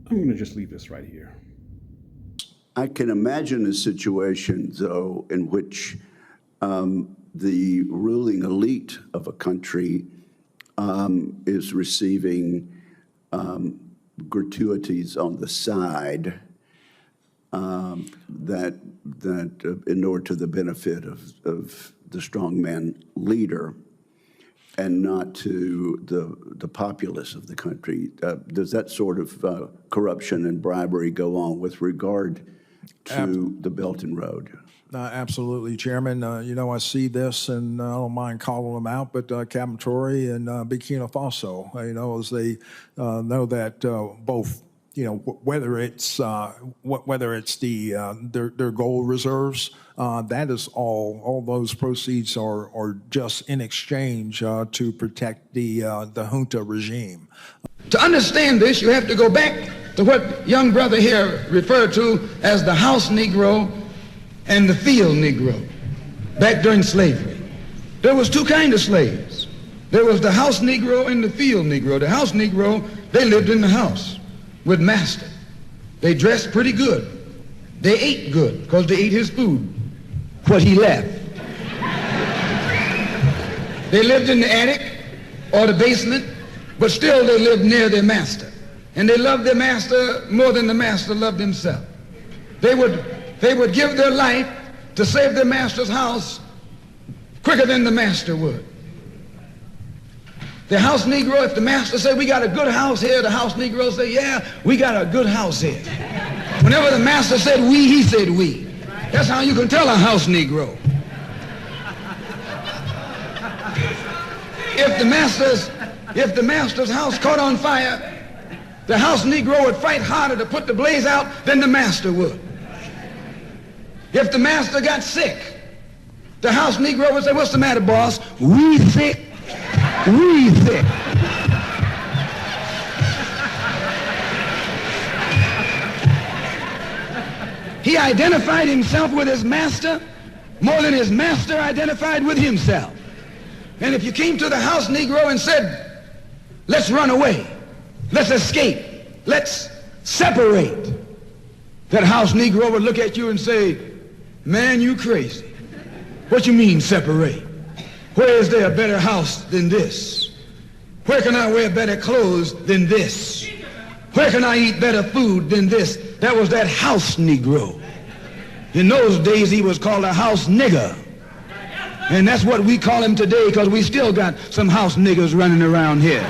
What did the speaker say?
I'm going to just leave this right here. I can imagine a situation, though, in which the ruling elite of a country is receiving gratuities on the side that inure to the benefit of the strongman leader and not to the populace of the country. Does that sort of corruption and bribery go on with regard to the Belt and Road? Absolutely, Chairman. I see this, and I don't mind calling them out, but Captain Torrey and Burkina Faso, as they know that both, whether it's their gold reserves, that is all those proceeds are just in exchange to protect the junta regime. To understand this, you have to go back to what young brother here referred to as the house Negro and the field Negro back during slavery. There was two kinds of slaves. There was the house Negro and the field Negro. The house Negro, they lived in the house with master. They dressed pretty good. They ate good because they ate his food, what he left. They lived in the attic or the basement, but still they lived near their master. And they loved their master more than the master loved himself. They would give their life to save their master's house quicker than the master would. The house Negro, if the master said, we got a good house here, the house Negro say, yeah, we got a good house here. Whenever the master said we, he said we. That's how you can tell a house Negro. If the master's house caught on fire, the house Negro would fight harder to put the blaze out than the master would. If the master got sick, the house Negro would say, what's the matter, boss? We sick. We sick. He identified himself with his master more than his master identified with himself. And if you came to the house Negro and said, let's run away, let's escape, let's separate, that house Negro would look at you and say, man, you crazy. What you mean separate? Where is there a better house than this? Where can I wear better clothes than this? Where can I eat better food than this? That was that house Negro. In those days, he was called a house nigger. And that's what we call him today because we still got some house niggers running around here.